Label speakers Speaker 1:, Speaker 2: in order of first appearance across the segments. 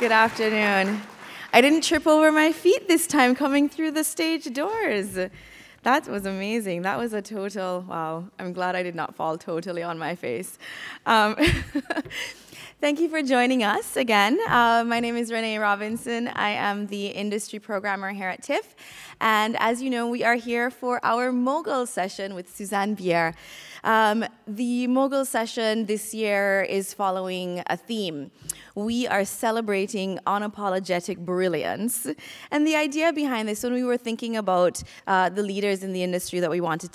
Speaker 1: Good afternoon. I didn't trip over my feet this time coming through the stage doors. That was amazing. That was a total, wow. I'm glad I did not fall totally on my face. Thank you for joining us again. My name is Renee Robinson. I am the industry programmer here at TIFF. And as you know, we are here for our Mogul session with Susanne Bier. The Mogul session this year is following a theme. We are celebrating unapologetic brilliance. And the idea behind this, when we were thinking about the leaders in the industry that we wanted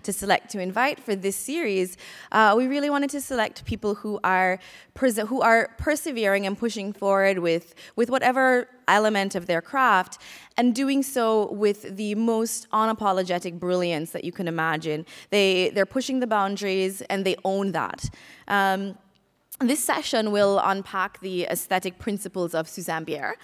Speaker 1: to select to invite for this series, we really wanted to select people who are persevering and pushing forward with whatever element of their craft, and doing so with the most unapologetic brilliance that you can imagine. They're pushing the boundaries, and they own that. This session will unpack the aesthetic principles of Susanne Bier.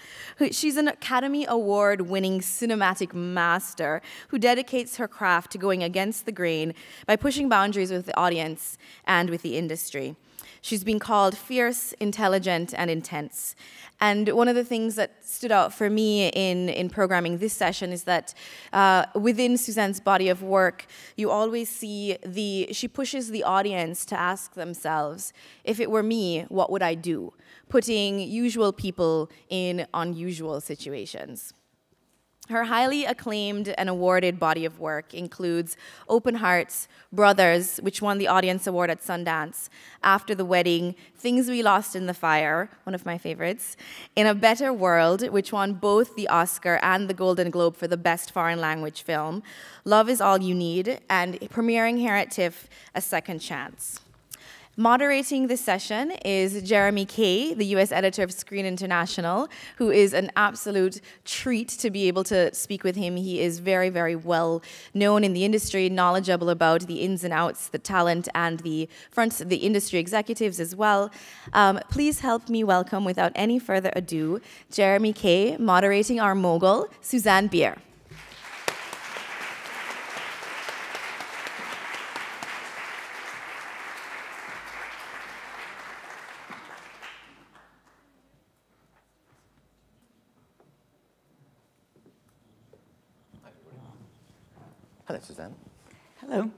Speaker 1: She's an Academy Award-winning cinematic master who dedicates her craft to going against the grain by pushing boundaries with the audience and with the industry. She's been called fierce, intelligent, and intense. And one of the things that stood out for me in programming this session is that within Susanne's body of work, you always see she pushes the audience to ask themselves, if it were me, what would I do? Putting usual people in unusual situations. Her highly acclaimed and awarded body of work includes Open Hearts, Brothers, which won the Audience Award at Sundance, After the Wedding, Things We Lost in the Fire, one of my favorites, In a Better World, which won both the Oscar and the Golden Globe for the Best Foreign Language Film, Love Is All You Need, and premiering here at TIFF, A Second Chance. Moderating this session is Jeremy Kay, the US editor of Screen International, who is an absolute treat to be able to speak with him. He is very, very well known in the industry, knowledgeable about the ins and outs, the talent, and the industry executives as well. Please help me welcome, without any further ado, Jeremy Kay, moderating our Mogul, Susanne Bier.
Speaker 2: Hello, Susanne.
Speaker 3: Hello.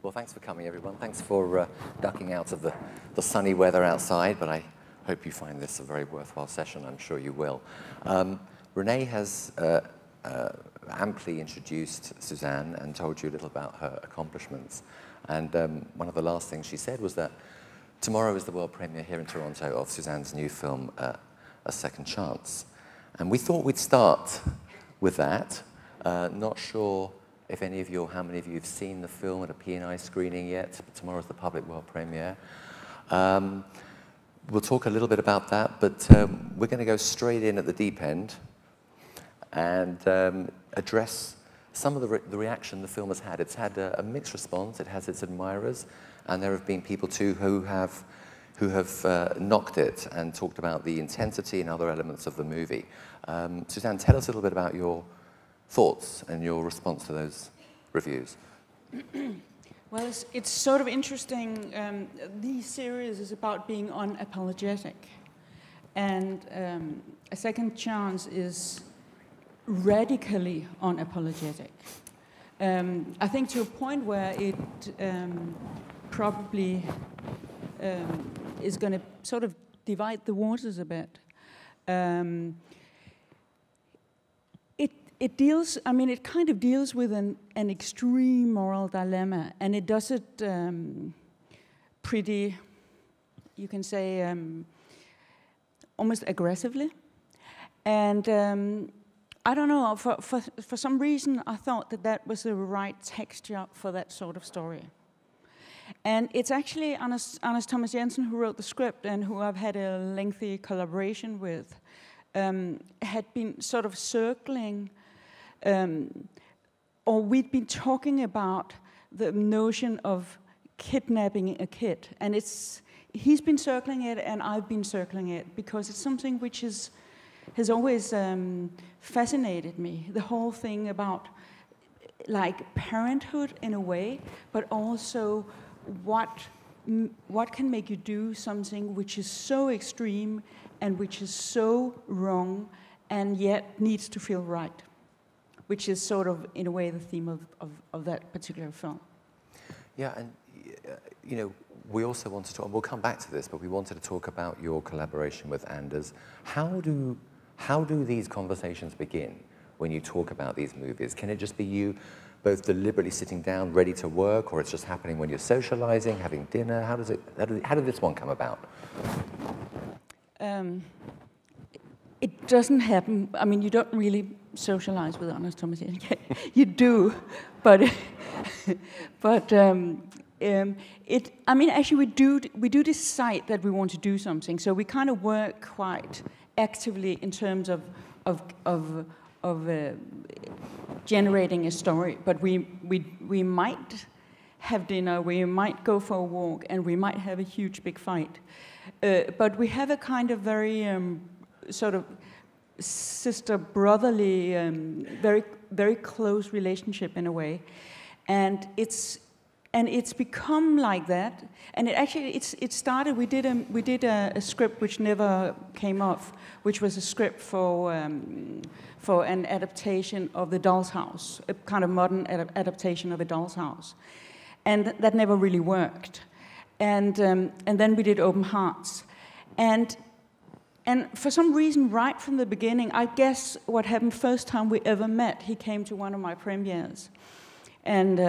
Speaker 2: Well, thanks for coming, everyone. Thanks for ducking out of the sunny weather outside, but I hope you find this a very worthwhile session. I'm sure you will. Renee has amply introduced Susanne and told you a little about her accomplishments. And one of the last things she said was that tomorrow is the world premiere here in Toronto of Susanne's new film, A Second Chance. And we thought we'd start with that. Not sure if how many of you have seen the film at a P&I screening yet, but tomorrow's the public world premiere. We'll talk a little bit about that, but we're going to go straight in at the deep end and address some of the reaction the film has had. It's had a mixed response. It has its admirers, and there have been people too who have knocked it and talked about the intensity and other elements of the movie. Susanne, tell us a little bit about your thoughts and your response to those reviews.
Speaker 3: Well, it's sort of interesting. This series is about being unapologetic. And A Second Chance is radically unapologetic. I think to a point where it probably is going to sort of divide the waters a bit. It kind of deals with an extreme moral dilemma, and it does it pretty, you can say, almost aggressively. And I don't know, for some reason, I thought that was the right texture for that sort of story. And it's actually Anders Thomas Jensen who wrote the script and who I've had a lengthy collaboration with, had been sort of circling, or we'd been talking about the notion of kidnapping a kid. And he's been circling it and I've been circling it because it's something which has always fascinated me. The whole thing about like parenthood in a way, but also what what can make you do something which is so extreme and which is so wrong and yet needs to feel right, which is sort of, in a way, the theme of that particular film.
Speaker 2: Yeah, and you know, we also want to talk, and we'll come back to this, but we wanted to talk about your collaboration with Anders. How do these conversations begin when you talk about these movies? Can it just be you both deliberately sitting down, ready to work, or it's just happening when you're socializing, having dinner? How did this one come about?
Speaker 3: It doesn't happen. I mean, you don't really socialize with Anders Thomas. You do, but I mean, actually, we do decide that we want to do something. So we kind of work quite actively in terms of generating a story. But we might have dinner, we might go for a walk, and we might have a huge big fight. But we have a kind of very sort of sister-brotherly, very, very close relationship in a way, and it's become like that. And it started. We did a script which never came off, which was a script for an adaptation of The Doll's House, a kind of modern adaptation of A Doll's House, and that never really worked. And then we did Open Hearts, and for some reason, right from the beginning, I guess what happened first time we ever met, he came to one of my premieres. And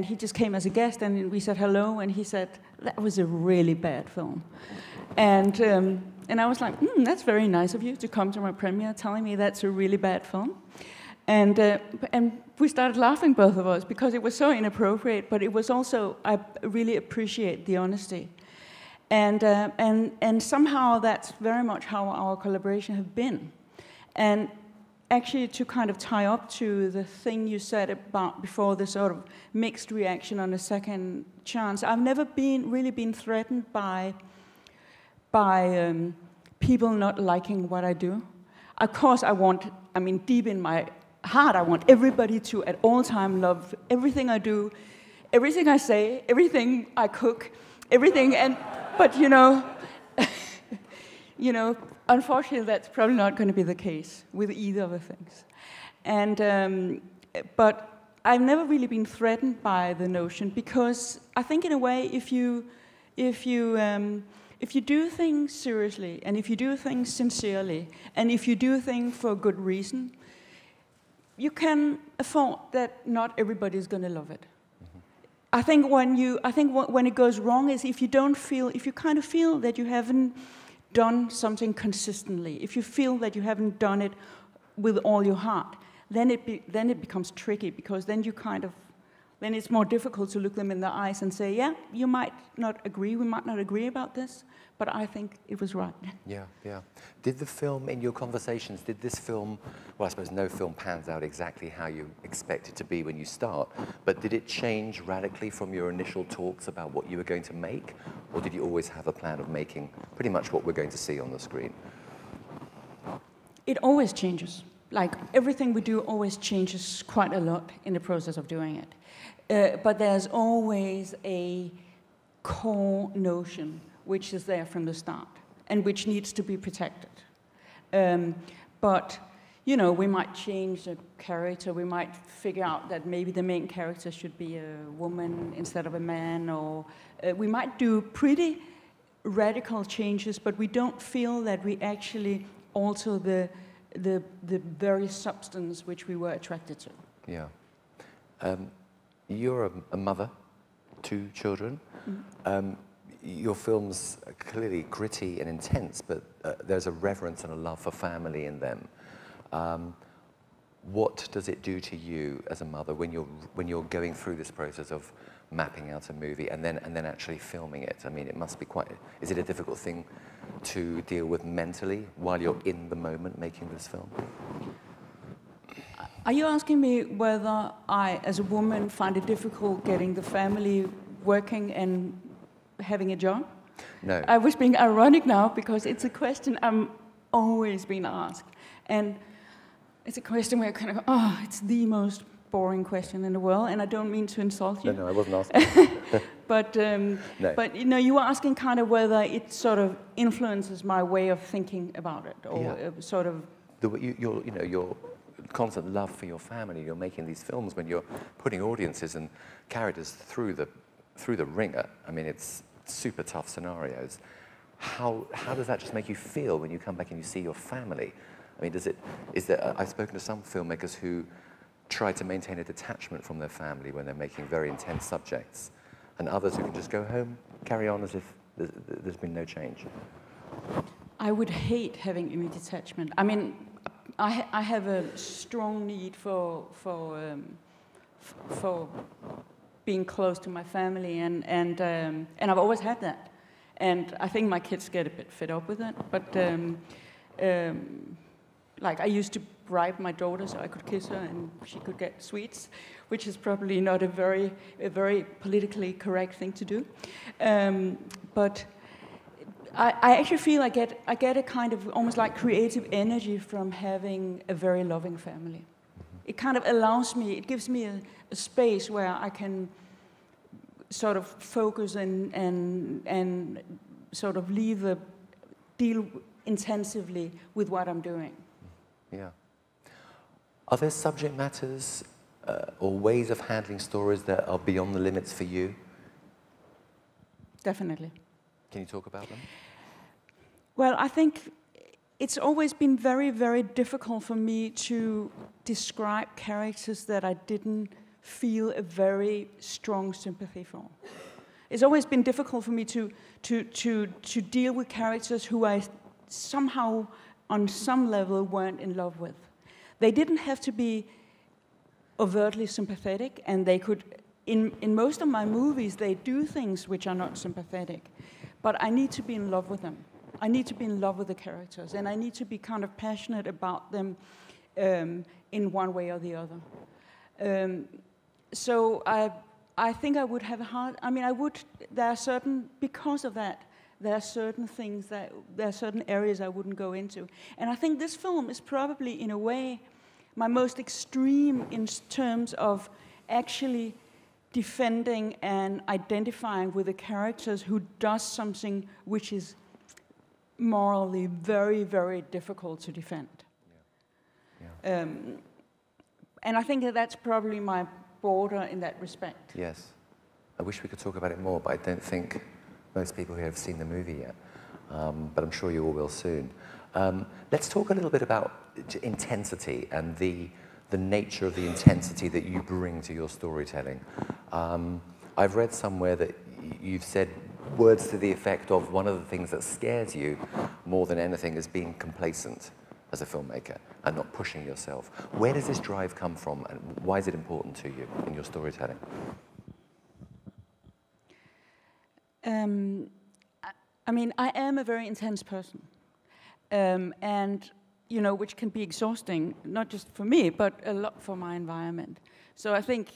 Speaker 3: he just came as a guest, and we said hello, and he said, that was a really bad film. And I was like, that's very nice of you to come to my premiere telling me that's a really bad film. And we started laughing, both of us, because it was so inappropriate, but it was also, I really appreciate the honesty. And somehow that's very much how our collaboration have been. And actually, to kind of tie up to the thing you said about before, the sort of mixed reaction on a second chance, I've never really been threatened by people not liking what I do. Of course, I mean, deep in my heart, I want everybody to, at all time, love everything I do, everything I say, everything I cook, everything, but unfortunately, that's probably not going to be the case with either of the things. But I've never really been threatened by the notion, because I think, in a way, if you do things seriously, and if you do things sincerely, and if you do things for a good reason, you can afford that not everybody is going to love it. I think when it goes wrong is if you kind of feel that you haven't done something consistently, if you feel that you haven't done it with all your heart, then it becomes tricky, because then then it's more difficult to look them in the eyes and say, yeah, you might not agree, we might not agree about this, but I think it was right.
Speaker 2: Yeah, yeah. Did the film, in your conversations, did this film, well, I suppose no film pans out exactly how you expect it to be when you start, but did it change radically from your initial talks about what you were going to make, or did you always have a plan of making pretty much what we're going to see on the screen?
Speaker 3: It always changes. Like, everything we do always changes quite a lot in the process of doing it. But there's always a core notion which is there from the start and which needs to be protected. But, we might change the character. We might figure out that maybe the main character should be a woman instead of a man, or we might do pretty radical changes, but we don't feel that we actually alter the very substance which we were attracted to.
Speaker 2: Yeah. You're a mother, 2 children. Mm-hmm. Your films are clearly gritty and intense, but there's a reverence and a love for family in them. What does it do to you as a mother when you're going through this process of mapping out a movie and then actually filming it? I mean, it must be is it a difficult thing to deal with mentally while you're in the moment making this film?
Speaker 3: Are you asking me whether I, as a woman, find it difficult getting the family working and having a job?
Speaker 2: No.
Speaker 3: I was being ironic now, because it's a question I'm always being asked. And it's a question where kind of, it's the most boring question in the world, and I don't mean to insult you.
Speaker 2: No, I wasn't asking.
Speaker 3: But
Speaker 2: No.
Speaker 3: but you know, you were asking kind of whether it sort of influences my way of thinking about it, or sort of
Speaker 2: Your constant love for your family. You're making these films when you're putting audiences and characters through the ringer. I mean, it's super tough scenarios. How does that just make you feel when you come back and you see your family? I mean, I've spoken to some filmmakers who try to maintain a detachment from their family when they're making very intense subjects, and others who can just go home, carry on as if there's been no change.
Speaker 3: I would hate having any detachment. I mean, I have a strong need for being close to my family, and I've always had that. And I think my kids get a bit fed up with it. But like, I used to bribe my daughter so I could kiss her and she could get sweets, which is probably not a very politically correct thing to do. But I actually feel I get a kind of almost like creative energy from having a very loving family. It kind of allows me, it gives me a space where I can sort of focus and sort of deal intensively with what I'm doing.
Speaker 2: Yeah. Are there subject matters or ways of handling stories that are beyond the limits for you?
Speaker 3: Definitely.
Speaker 2: Can you talk about them?
Speaker 3: Well, I think it's always been very, very difficult for me to describe characters that I didn't feel a very strong sympathy for. It's always been difficult for me to deal with characters who I somehow, on some level, weren't in love with. They didn't have to be overtly sympathetic, and they could, in most of my movies, they do things which are not sympathetic. But I need to be in love with them. I need to be in love with the characters, and I need to be kind of passionate about them in one way or the other. So I think I would have a hard, I mean, there are certain, because of that, there are certain things there are certain areas I wouldn't go into. And I think this film is probably, in a way, my most extreme in terms of actually defending and identifying with the characters who does something which is morally very, very difficult to defend.
Speaker 2: Yeah.
Speaker 3: And I think that's probably my border in that respect.
Speaker 2: Yes. I wish we could talk about it more, but I don't think most people here have seen the movie yet. But I'm sure you all will soon. Let's talk a little bit about intensity and the nature of the intensity that you bring to your storytelling. I've read somewhere that you've said words to the effect of one of the things that scares you more than anything is being complacent as a filmmaker and not pushing yourself. Where does this drive come from, and why is it important to you in your storytelling?
Speaker 3: I mean, I am a very intense person, and you know, which can be exhausting, not just for me, but a lot for my environment. So I think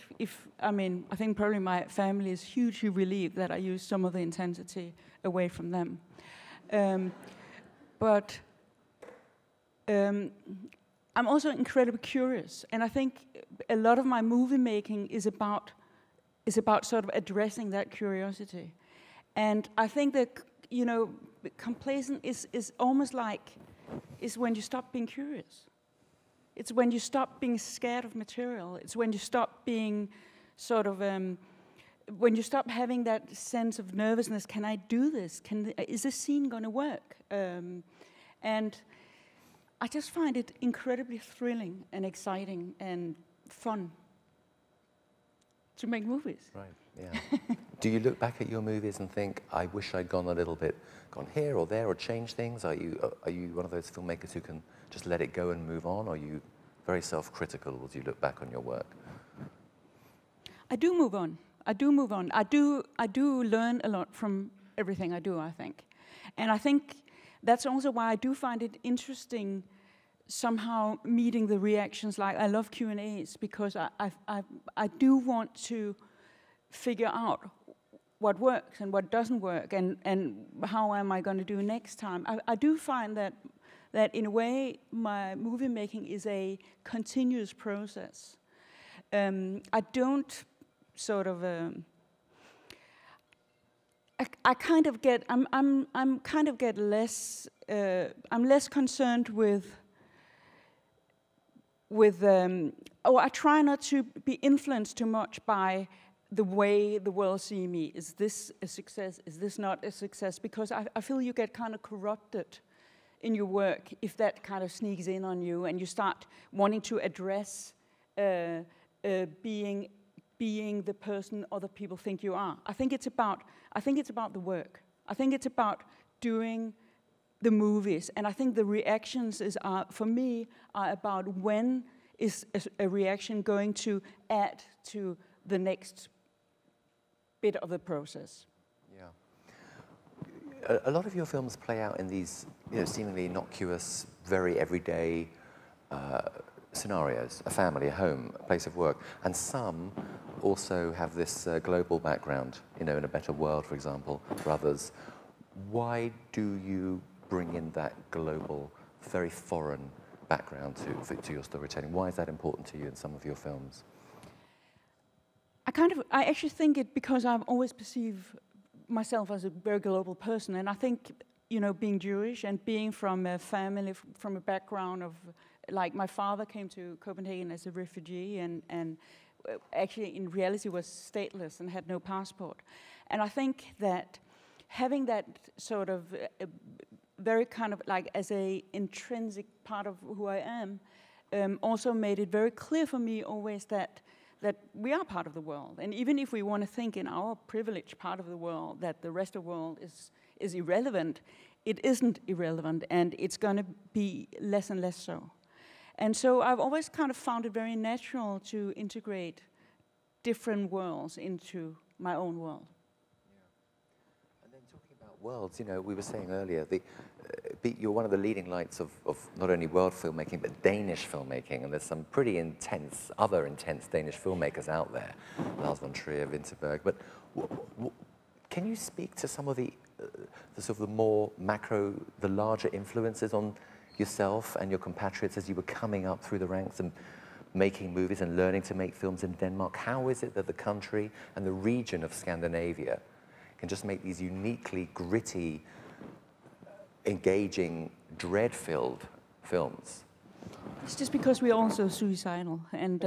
Speaker 3: I think probably my family is hugely relieved that I use some of the intensity away from them. But I'm also incredibly curious, and I think a lot of my movie making is about sort of addressing that curiosity. And I think that, you know, complacent is almost like, is when you stop being curious. It's when you stop being scared of material. It's when you stop being sort of, when you stop having that sense of nervousness. Can I do this? Is this scene going to work? And I just find it incredibly thrilling and exciting and fun to make movies.
Speaker 2: Right, yeah. Do you look back at your movies and think, I wish I'd gone here or there or changed things? Are you one of those filmmakers who can just let it go and move on? Or are you very self-critical as you look back on your work?
Speaker 3: I do move on. I do learn a lot from everything I do, I think. And I think that's also why I do find it interesting somehow meeting the reactions. Like, I love Q&As because I do want to figure out what works and what doesn't work, and how am I going to do next time. I do find that in a way my movie making is a continuous process. I don't sort of. I kind of get. I'm kind of get less. I'm less concerned with. I try not to be influenced too much by the way the world see me. Is this a success? Is this not a success? Because I feel you get kind of corrupted in your work if that kind of sneaks in on you and you start wanting to address being the person other people think you are. I think it's about the work. I think it's about doing the movies, and I think the reactions for me are about when is a reaction going to add to the next bit of the process.
Speaker 2: Yeah. A lot of your films play out in these, seemingly innocuous, very everyday scenarios: a family, a home, a place of work, and some also have this global background. In A Better World, for example, for others. Why do you bring in that global, very foreign background to your storytelling? Why is that important to you in some of your films?
Speaker 3: I actually think it because I've always perceived myself as a very global person, and I think, being Jewish and being from a family, from a background of, like, my father came to Copenhagen as a refugee and actually in reality was stateless and had no passport. And I think that having that sort of very kind of like as a intrinsic part of who I am, also made it very clear for me always that we are part of the world. And even if we want to think in our privileged part of the world that the rest of the world is irrelevant, it isn't irrelevant, and it's going to be less and less so. And so I've always kind of found it very natural to integrate different worlds into my own world.
Speaker 2: Yeah. And then talking about worlds, we were saying earlier, you're one of the leading lights of not only world filmmaking, but Danish filmmaking, and there's some pretty other intense Danish filmmakers out there, Lars von Trier, Vinterberg, but can you speak to some of the sort of the more macro, the larger influences on yourself and your compatriots as you were coming up through the ranks and making movies and learning to make films in Denmark? How is it that the country and the region of Scandinavia can just make these uniquely gritty, engaging, dread-filled films?
Speaker 3: It's just because we're also suicidal, and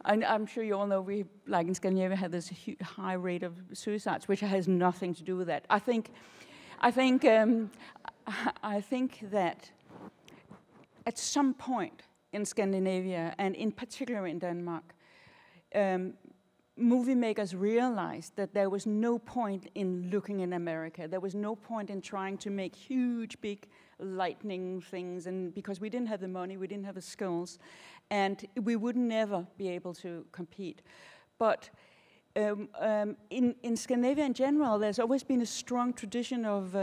Speaker 3: I'm sure you all know we, like in Scandinavia, have this high rate of suicides, which has nothing to do with that. I think that at some point in Scandinavia, and in particular in Denmark, movie makers realized that there was no point in looking in America. There was no point in trying to make huge, big, lightning things, and because we didn't have the money, we didn't have the skills, and we would never be able to compete. But in Scandinavia in general, there's always been a strong tradition of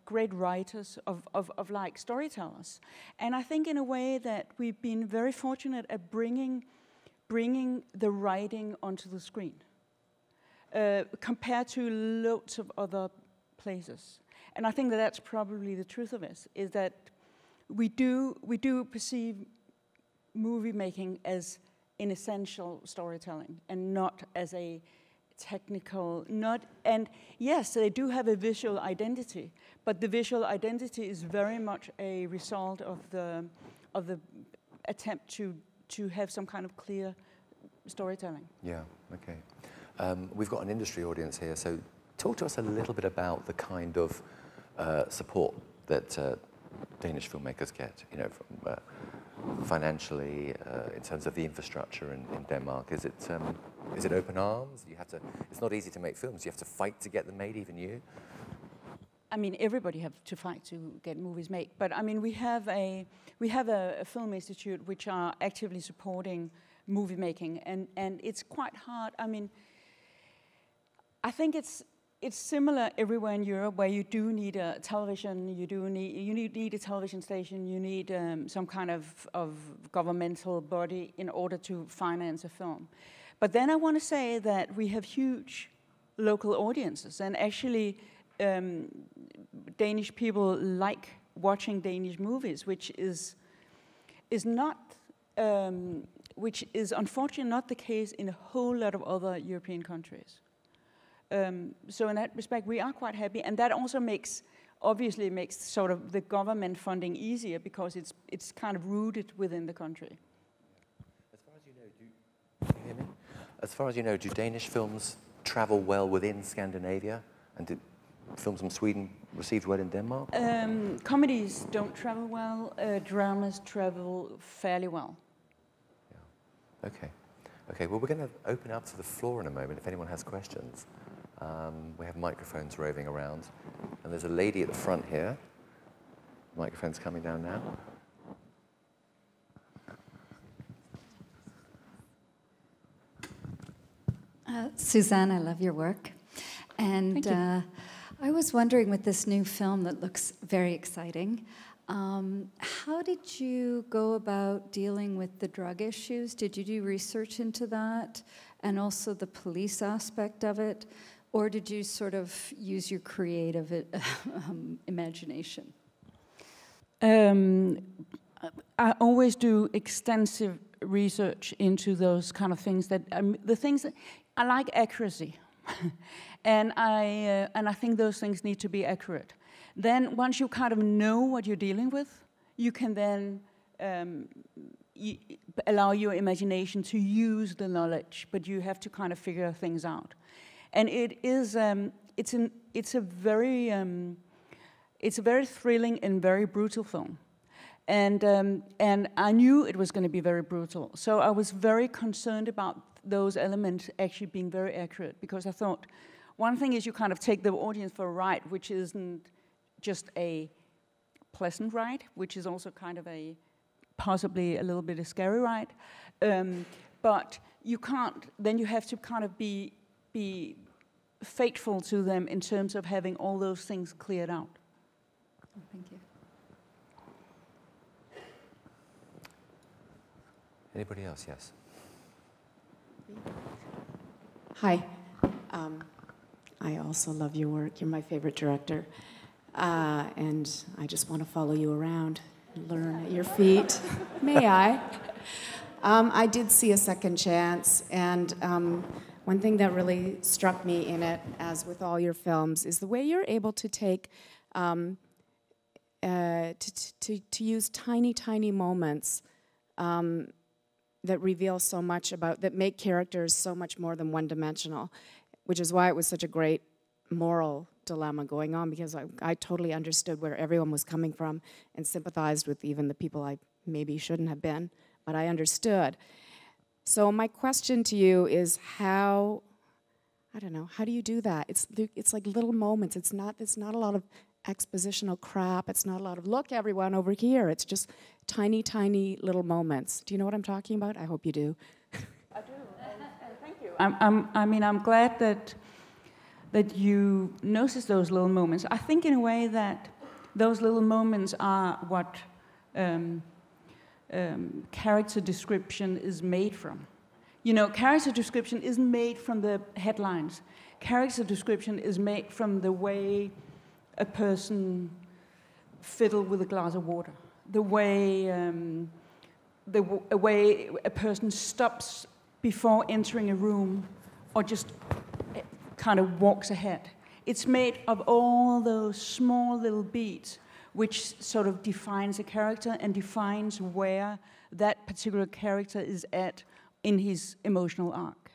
Speaker 3: great writers, of like storytellers. And I think in a way that we've been very fortunate at bringing the writing onto the screen, compared to loads of other places. And I think that that's probably the truth of it, is that we do perceive movie making as an essential storytelling and not as a technical, and yes, they do have a visual identity, but the visual identity is very much a result of the attempt to have some kind of clear storytelling.
Speaker 2: Yeah, okay. We've got an industry audience here, so talk to us a little bit about the kind of support that Danish filmmakers get, from financially, in terms of the infrastructure in Denmark. Is it open arms? It's not easy to make films. You have to fight to get them made, even you?
Speaker 3: I mean, everybody have to fight to get movies made. But I mean, we have a film institute which are actively supporting movie making, and it's quite hard. I mean, I think it's similar everywhere in Europe, where you do need a television, you need a television station, you need some kind of governmental body in order to finance a film. But then I want to say that we have huge local audiences, and actually Danish people like watching Danish movies, which is is not, which is unfortunately not the case in a whole lot of other European countries. So in that respect, we are quite happy, and that also obviously makes sort of the government funding easier because it's kind of rooted within the country.
Speaker 2: As far as you know, can you hear me? As far as you know, do Danish films travel well within Scandinavia, and did films from Sweden received well in Denmark?
Speaker 3: Comedies don't travel well. Dramas travel fairly well.
Speaker 2: Yeah. Okay. Okay. Well, we're going to open up to the floor in a moment if anyone has questions. We have microphones roving around, and there's a lady at the front here. Microphone's coming down now.
Speaker 4: Susanne, I love your work. And I was wondering, with this new film that looks very exciting, how did you go about dealing with the drug issues? Did you do research into that, and also the police aspect of it? Or did you sort of use your creative imagination?
Speaker 3: I always do extensive research into those kind of things. The things that I like accuracy, and I think those things need to be accurate. Then once you kind of know what you're dealing with, you can then allow your imagination to use the knowledge, but you have to kind of figure things out. And it is it's a very thrilling and very brutal film, and I knew it was going to be very brutal. So I was very concerned about those elements actually being very accurate, because I thought one thing is you kind of take the audience for a ride, which isn't just a pleasant ride, which is also kind of possibly a little bit a scary ride, but you can't. Then you have to kind of be faithful to them in terms of having all those things cleared out.
Speaker 4: Thank you.
Speaker 2: Anybody else? Yes.
Speaker 5: Hi. I also love your work. You're my favorite director. And I just want to follow you around and learn at your feet. May I? I did see A Second Chance, and one thing that really struck me in it, as with all your films, is the way you're able to take, to use tiny, tiny moments that reveal so much about, that make characters so much more than one-dimensional, which is why it was such a great moral dilemma going on, because I totally understood where everyone was coming from and sympathized with even the people I maybe shouldn't have been, but I understood. So my question to you is how do you do that? It's like little moments. It's not a lot of expositional crap. It's not a lot of, look, everyone over here. It's just tiny, tiny little moments. Do you know what I'm talking about? I hope you do.
Speaker 3: I do, and thank you. I'm glad that you notice those little moments. I think in a way that those little moments are what character description is made from. You know, character description isn't made from the headlines. Character description is made from the way a person fiddles with a glass of water, the way a person stops before entering a room, or just kind of walks ahead. It's made of all those small little beats which sort of defines a character and defines where that particular character is at in his emotional arc,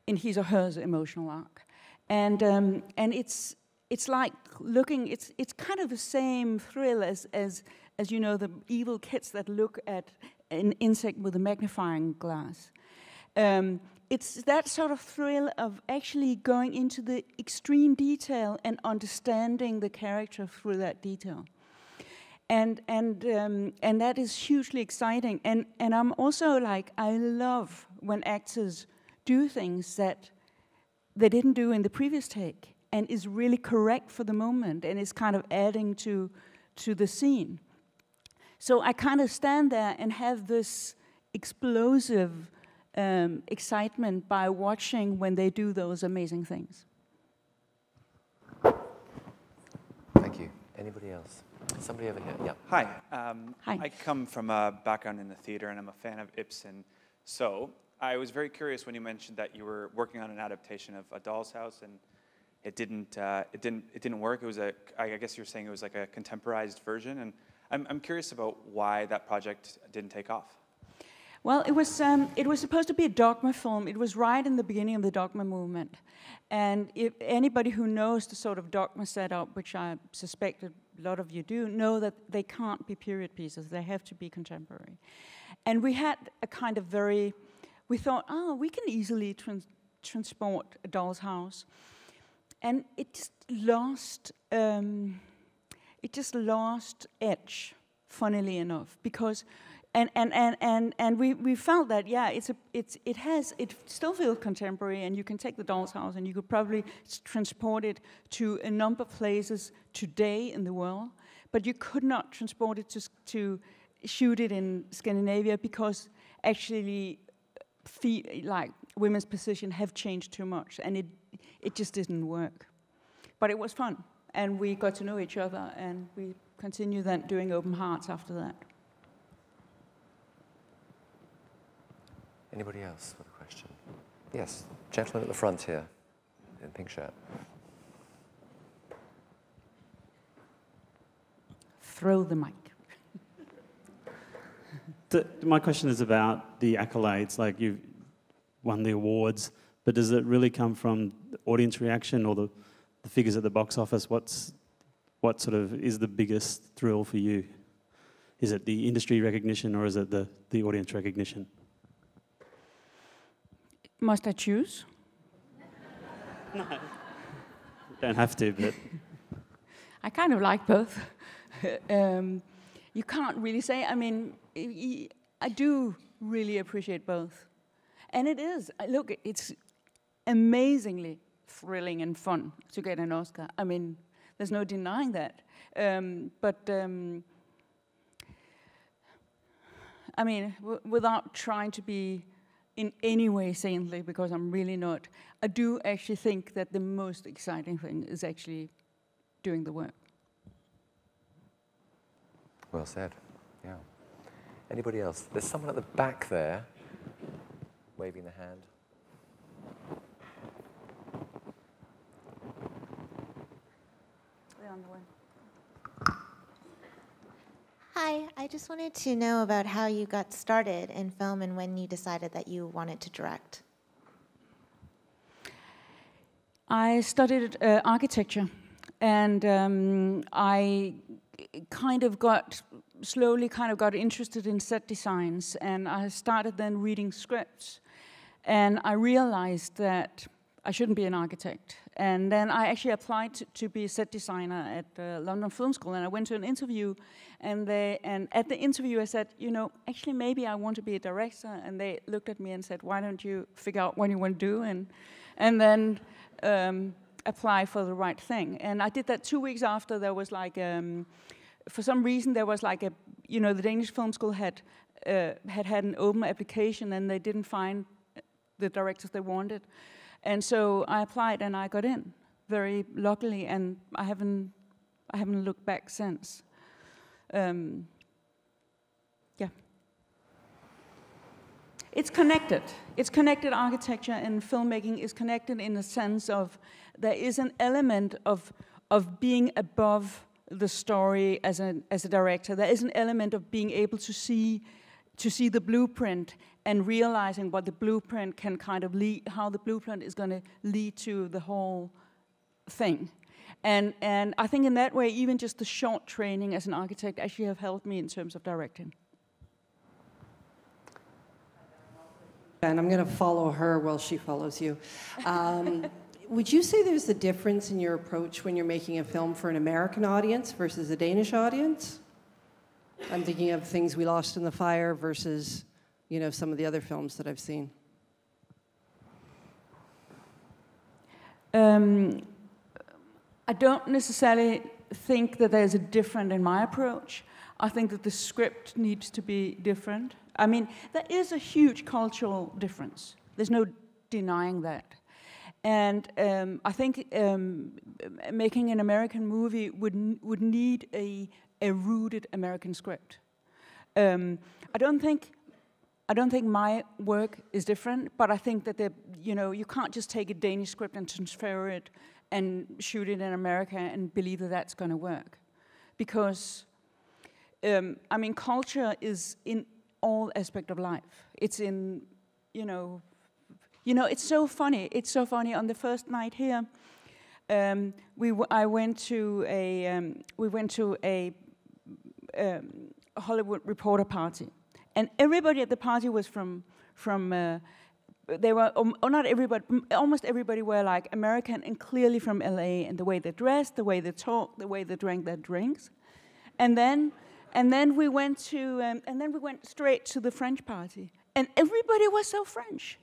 Speaker 3: in his or her emotional arc. And it's like looking, it's kind of the same thrill as you know, the evil kids that look at an insect with a magnifying glass. It's that sort of thrill of actually going into the extreme detail and understanding the character through that detail. And that is hugely exciting. And I'm also like, I love when actors do things that they didn't do in the previous take and is really correct for the moment and is kind of adding to the scene. So I kind of stand there and have this explosive excitement by watching when they do those amazing things.
Speaker 2: Thank you. Anybody else? Somebody over here, yeah.
Speaker 6: Hi.
Speaker 3: Hi.
Speaker 6: I come from a background in the theater, and I'm a fan of Ibsen. So I was very curious when you mentioned that you were working on an adaptation of A Doll's House, and it didn't work. It was I guess you're saying it was like a contemporized version, and I'm curious about why that project didn't take off.
Speaker 3: Well, it was supposed to be a dogma film. It was right in the beginning of the dogma movement. And if anybody who knows the sort of dogma setup, which I suspect a lot of you do, know that they can't be period pieces. They have to be contemporary. And we had a kind of we thought, we can easily transport A Doll's House. And it just lost edge, funnily enough, because and we felt that it still feels contemporary, and you can take The Doll's House and you could probably transport it to a number of places today in the world, but you could not transport it to shoot it in Scandinavia because actually women's position have changed too much, and it just didn't work. But it was fun, and we got to know each other, and we continued then doing Open Hearts after that.
Speaker 2: Anybody else with a question? Yes, gentleman at the front here, in pink shirt.
Speaker 3: Throw the mic.
Speaker 7: My question is about the accolades, like you've won the awards, but does it really come from the audience reaction or the figures at the box office? What sort of is the biggest thrill for you? Is it the industry recognition or is it the audience recognition?
Speaker 3: Must I choose?
Speaker 7: No. You don't have to, but...
Speaker 3: I kind of like both. You can't really say. I mean, I do really appreciate both. And it is. Look, it's amazingly thrilling and fun to get an Oscar. I mean, there's no denying that. I mean, without trying to be in any way saintly, because I'm really not, I do actually think that the most exciting thing is actually doing the work.
Speaker 2: Well said, yeah. Anybody else? There's someone at the back there, waving the hand.
Speaker 3: They're on the way.
Speaker 8: Hi, I just wanted to know about how you got started in film and when you decided that you wanted to direct.
Speaker 3: I studied architecture, and I slowly got interested in set designs, and I started then reading scripts, and I realized that I shouldn't be an architect. And then I actually applied to be a set designer at London Film School, and I went to an interview, and at the interview I said, actually maybe I want to be a director, and they looked at me and said, why don't you figure out what you want to do, and then apply for the right thing. And I did that 2 weeks after. There was like, for some reason there was like the Danish Film School had an open application, and they didn't find the directors they wanted. And so I applied and I got in, very luckily, and I haven't looked back since. Yeah. It's connected. It's connected. Architecture and filmmaking is connected in the sense of there is an element of being above the story as a director. There is an element of being able to see the blueprint and realizing what the blueprint can kind of lead, how the blueprint is going to lead to the whole thing. And I think in that way, even just the short training as an architect actually have helped me in terms of directing.
Speaker 9: And I'm going to follow her while she follows you. Would you say there's a difference in your approach when you're making a film for an American audience versus a Danish audience? I'm thinking of Things We Lost in the Fire versus, some of the other films that I've seen.
Speaker 3: I don't necessarily think that there's a difference in my approach. I think that the script needs to be different. I mean, there is a huge cultural difference. There's no denying that. And I think making an American movie would need a rooted American script. I don't think my work is different, but I think that you can't just take a Danish script and transfer it and shoot it in America and believe that that's going to work, because I mean, culture is in all aspects of life. It's in it's so funny. It's so funny. On the first night here, we went to a Hollywood reporter party, and everybody at the party was from they were not everybody, almost everybody were like American and clearly from LA, and the way they dressed, the way they talked, the way they drank their drinks, and then we went straight to the French party, and everybody was so French.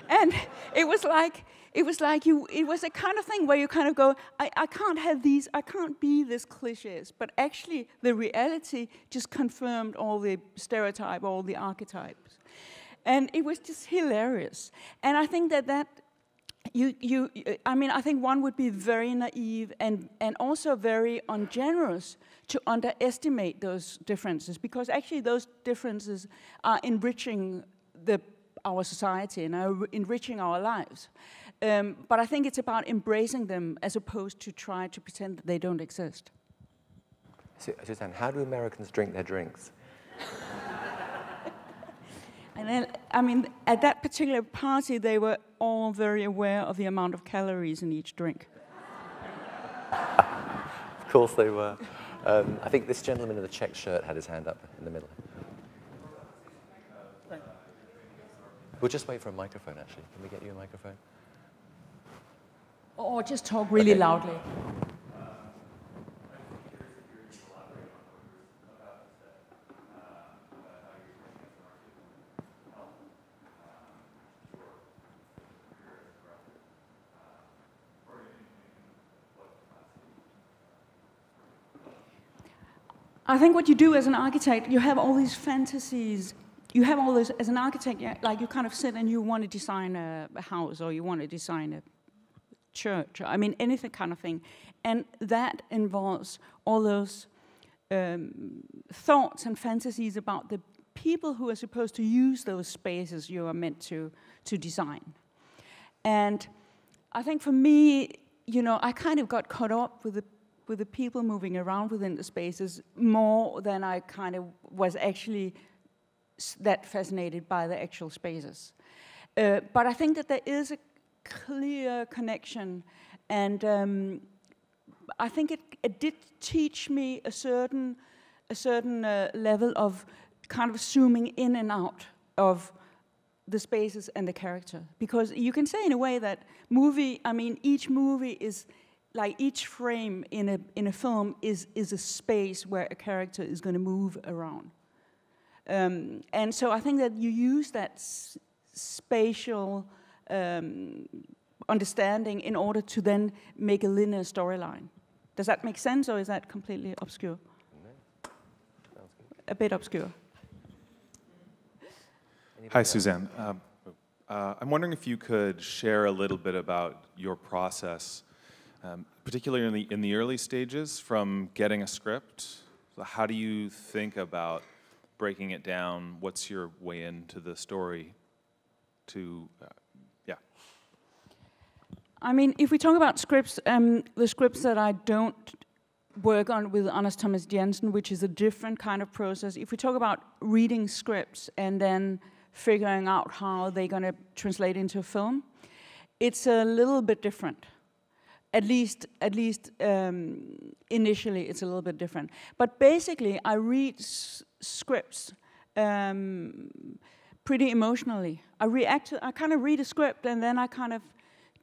Speaker 3: And it was a kind of thing where you kind of go, I can't be this cliches, but actually the reality just confirmed all the stereotype, all the archetypes. And it was just hilarious. And I think that I think one would be very naive and also very ungenerous to underestimate those differences, because actually those differences are enriching our society and are enriching our lives. But I think it's about embracing them as opposed to try to pretend that they don't exist.
Speaker 2: Susanne, how do Americans drink their drinks?
Speaker 3: And then, I mean, at that particular party, they were all very aware of the amount of calories in each drink.
Speaker 2: Of course they were. I think this gentleman in the checked shirt had his hand up in the middle. We'll just wait for a microphone, actually. Can we get you a microphone?
Speaker 3: Or just talk really loudly. I think what you do as an architect, you have all these fantasies. You have all this, as an architect, like you kind of sit and you want to design a house, or you want to design a church, I mean, anything kind of thing. And that involves all those thoughts and fantasies about the people who are supposed to use those spaces you are meant to design. And I think for me, I kind of got caught up with the people moving around within the spaces more than I kind of was actually that fascinated by the actual spaces. But I think that there is a clear connection, and I think it did teach me a certain level of kind of zooming in and out of the spaces and the character. Because you can say in a way that each movie is, like each frame in a film is a space where a character is going to move around. And so I think that you use that spatial understanding in order to then make a linear storyline. Does that make sense, or is that completely obscure? No. A bit obscure.
Speaker 10: Hi, Susanne. I'm wondering if you could share a little bit about your process, particularly in the early stages, from getting a script. So how do you think about breaking it down? What's your way into the story?
Speaker 3: I mean, if we talk about scripts, the scripts that I don't work on with Anders Thomas Jensen, which is a different kind of process. If we talk about reading scripts and then figuring out how they're going to translate into a film, it's a little bit different. At least initially, it's a little bit different. But basically, I read scripts pretty emotionally. I kind of read a script, and then I kind of,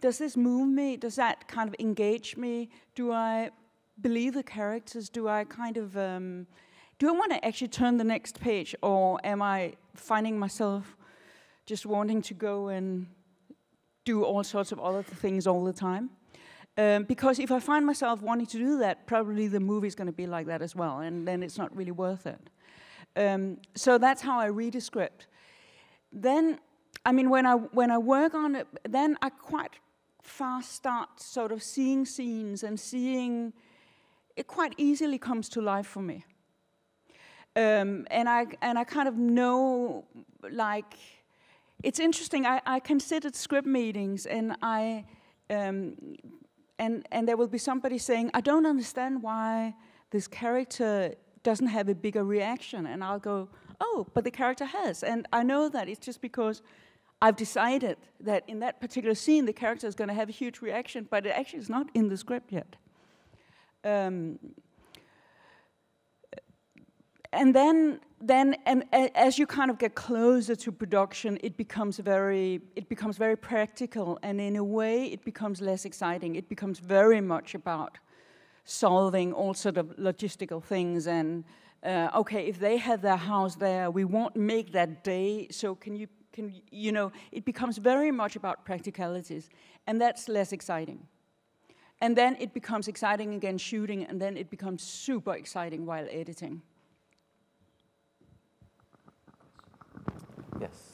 Speaker 3: does this move me? Does that kind of engage me? Do I believe the characters? Do I kind of, do I want to actually turn the next page, or am I finding myself just wanting to go and do all sorts of other things all the time? Because if I find myself wanting to do that, probably the movie's going to be like that as well, and then it's not really worth it. So that's how I read a script. Then, I mean, when I work on it, then I quite fast start sort of seeing scenes and seeing it quite easily comes to life for me. And I kind of know, like, it's interesting. I can sit at script meetings, and and there will be somebody saying, "I don't understand why this character doesn't have a bigger reaction," and I'll go, "Oh, but the character has," and I know that it's just because I've decided that in that particular scene the character is going to have a huge reaction, but it actually is not in the script yet. And then as you kind of get closer to production, it becomes very practical, and in a way it becomes less exciting. It becomes very much about solving all sort of logistical things, and okay, if they have their house there, we won't make that day, so you know, it becomes very much about practicalities, and that's less exciting. And then it becomes exciting again shooting, and then it becomes super exciting while editing.
Speaker 2: Yes.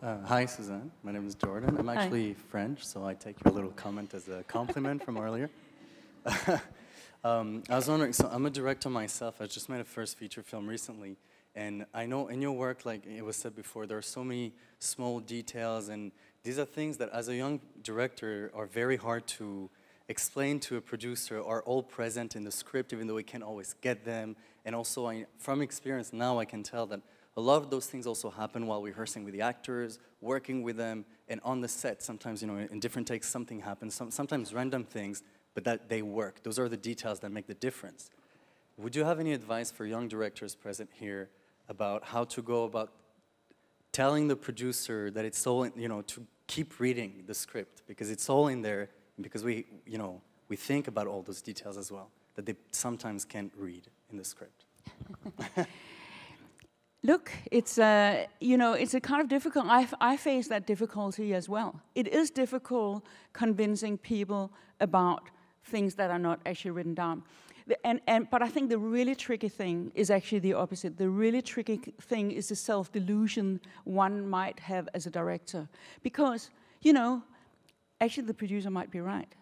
Speaker 11: Hi, Susanne. My name is Jordan. I'm actually French, so I take your little comment as a compliment from earlier. I was wondering, so I'm a director myself. I just made a first feature film recently, and I know in your work, like it was said before, there are so many small details, and these are things that as a young director are very hard to explain to a producer, are all present in the script, even though we can't always get them. And also, from experience now, I can tell that a lot of those things also happen while rehearsing with the actors, working with them, and on the set. Sometimes, you know, in different takes, something happens, sometimes random things, but that they work. Those are the details that make the difference. Would you have any advice for young directors present here about how to go about telling the producer that it's all, you know, to keep reading the script, because it's all in there, because we, you know, we think about all those details as well, that they sometimes can't read in the script?
Speaker 3: Look, it's you know, it's a kind of difficult. I face that difficulty as well. It is difficult convincing people about things that are not actually written down. But I think the really tricky thing is actually the opposite. The really tricky thing is the self-delusion one might have as a director, because, you know, actually the producer might be right,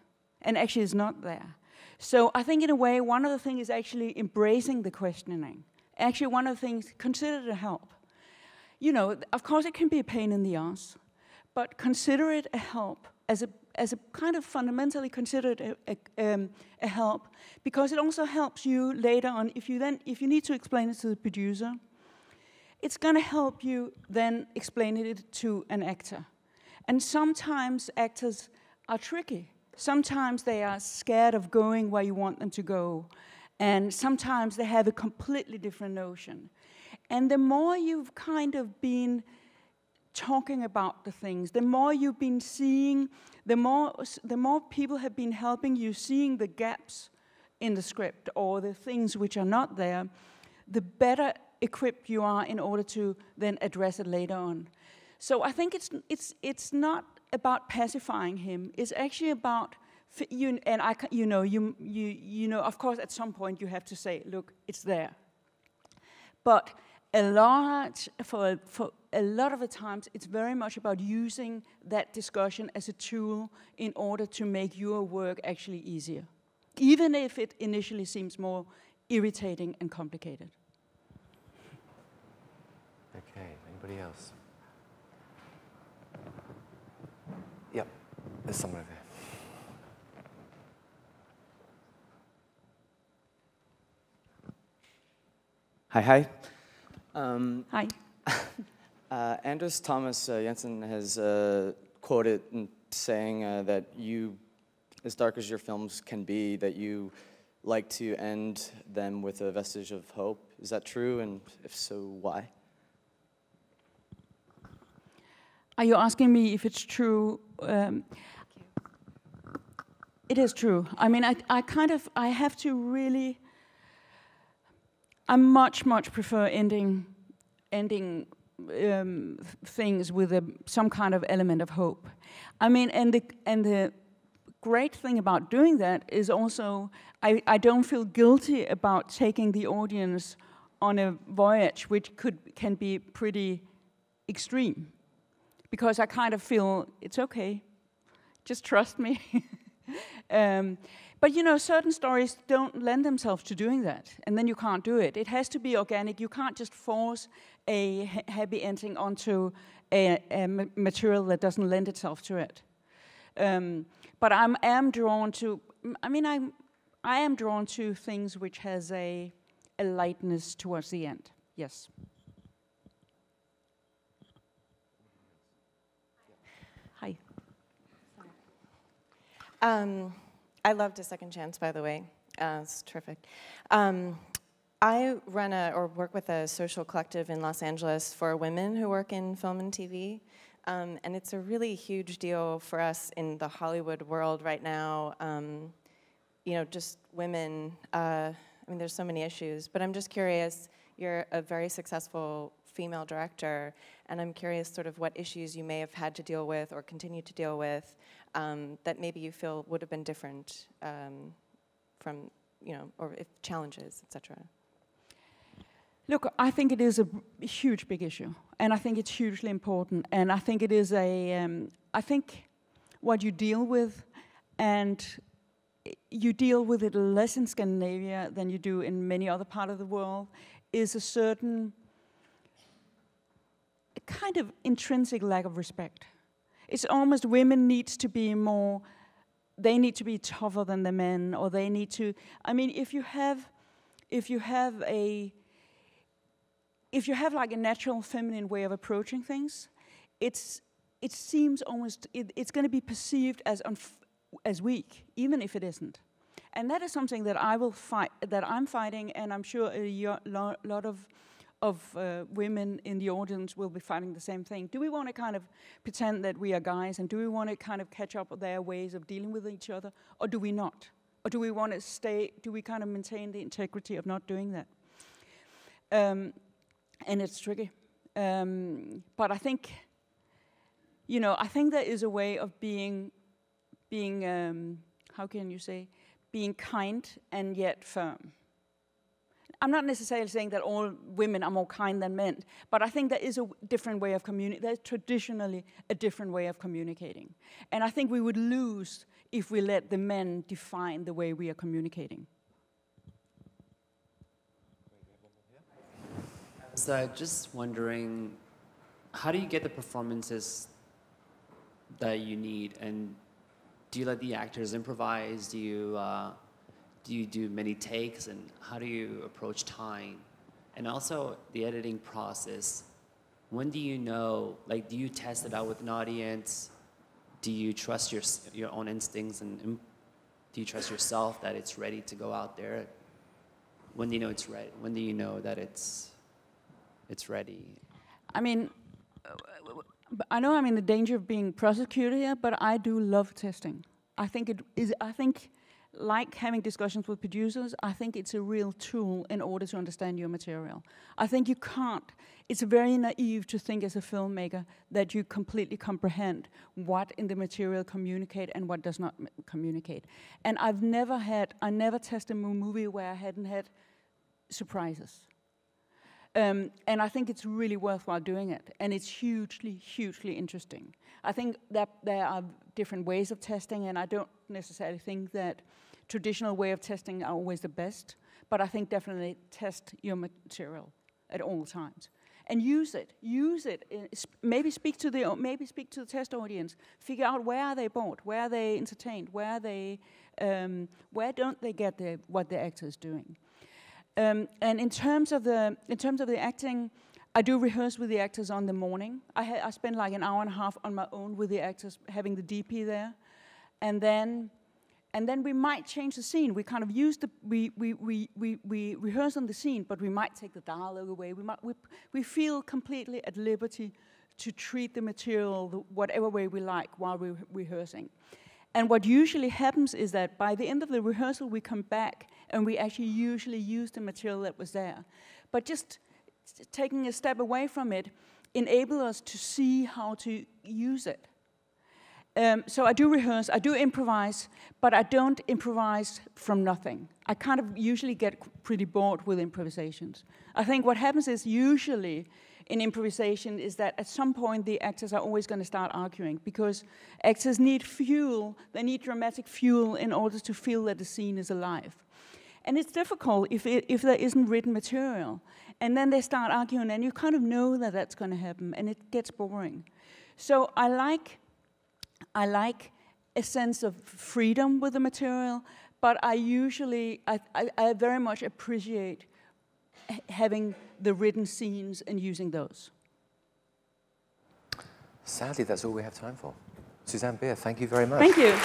Speaker 3: and actually it's not there. So I think in a way, one of the things is actually embracing the questioning. Actually, one of the things, consider it a help. You know, of course it can be a pain in the ass, but consider it a help, as a kind of fundamentally consider it a help, because it also helps you later on, if you need to explain it to the producer, it's going to help you then explain it to an actor. And sometimes actors are tricky. Sometimes they are scared of going where you want them to go. And sometimes they have a completely different notion. And the more you've kind of been talking about the things, the more you've been seeing, the more people have been helping you seeing the gaps in the script or the things which are not there, the better equipped you are in order to then address it later on. So I think it's not about pacifying him. It's actually about you know, of course, at some point you have to say, look, it's there. But for a lot of the times, it's very much about using that discussion as a tool in order to make your work actually easier, even if it initially seems more irritating and complicated.
Speaker 2: Okay, anybody else? Yep, there's someone over there.
Speaker 12: Hi.
Speaker 3: Hi.
Speaker 12: Anders Thomas Jensen has quoted in saying that you, as dark as your films can be, that you like to end them with a vestige of hope. Is that true? And if so, why?
Speaker 3: Are you asking me if it's true? It is true. I mean, I have to really. I much prefer ending things with some kind of element of hope. I mean, and the great thing about doing that is also I don't feel guilty about taking the audience on a voyage which can be pretty extreme, because I kind of feel it's okay, just trust me. But you know, certain stories don't lend themselves to doing that, and then you can't do it. It has to be organic. You can't just force a happy ending onto a material that doesn't lend itself to it. But I am drawn to. I mean, I am drawn to things which has a lightness towards the end. Yes. Hi.
Speaker 13: I loved A Second Chance, by the way. It's terrific. I run or work with a social collective in Los Angeles for women who work in film and TV. And it's a really huge deal for us in the Hollywood world right now. You know, just women, I mean, there's so many issues, but I'm just curious, you're a very successful female director, and I'm curious sort of what issues you may have had to deal with or continue to deal with that maybe you feel would have been different from, you know, or if challenges, etc.
Speaker 3: Look, I think it is a huge, big issue, and I think it's hugely important, and I think it is I think what you deal with, and you deal with it less in Scandinavia than you do in many other parts of the world, is a certain kind of intrinsic lack of respect. It's almost women needs to be more, they need to be tougher than the men, or they need to, I mean, if you have like a natural feminine way of approaching things, it seems almost, it's going to be perceived as weak, even if it isn't. And that is something that I will fight, that I'm fighting, and I'm sure a lot of women in the audience will be fighting the same thing. Do we want to kind of pretend that we are guys, and do we want to kind of catch up with their ways of dealing with each other, or do we not? Or do we want to do we kind of maintain the integrity of not doing that? And it's tricky. But I think, you know, I think there is a way of being how can you say, being kind and yet firm. I'm not necessarily saying that all women are more kind than men, but I think there is a different way of communicating. There's traditionally a different way of communicating. And I think we would lose if we let the men define the way we are communicating.
Speaker 14: So just wondering, how do you get the performances that you need, and do you let the actors improvise? Do you do many takes, and how do you approach time? And also the editing process. When do you know, like, do you test it out with an audience? Do you trust your own instincts, and do you trust yourself that it's ready to go out there? When do you know it's ready? When do you know that it's ready?
Speaker 3: I mean, I know I'm in the danger of being prosecuted here, but I do love testing. I think like having discussions with producers, I think it's a real tool in order to understand your material. I think you can't, it's very naive to think as a filmmaker that you completely comprehend what in the material communicate and what does not communicate. And I never tested a movie where I hadn't had surprises. And I think it's really worthwhile doing it, and it's hugely, hugely interesting. I think that there are different ways of testing, and I don't necessarily think that traditional way of testing are always the best, but I think definitely test your material at all times. And use it, maybe speak to the test audience, figure out where are they bored, where are they entertained, where don't they get what the actor is doing. And in terms of the acting, I do rehearse with the actors on the morning. I spend like an hour and a half on my own with the actors, having the DP there, and then we might change the scene. We kind of use we rehearse on the scene, but we might take the dialogue away. We feel completely at liberty to treat the material whatever way we like while we're rehearsing. And what usually happens is that by the end of the rehearsal, we come back and we actually usually use the material that was there. But just taking a step away from it enables us to see how to use it. So I do rehearse, I do improvise, but I don't improvise from nothing. I kind of usually get pretty bored with improvisations. I think what happens is usually in improvisation is that at some point the actors are always going to start arguing, because actors need fuel, they need dramatic fuel in order to feel that the scene is alive. And it's difficult if there isn't written material. And then they start arguing, and you kind of know that that's going to happen, and it gets boring. So I like a sense of freedom with the material, but I very much appreciate having the written scenes and using those.
Speaker 2: Sadly, that's all we have time for. Susanne Bier, thank you very much.
Speaker 3: Thank you.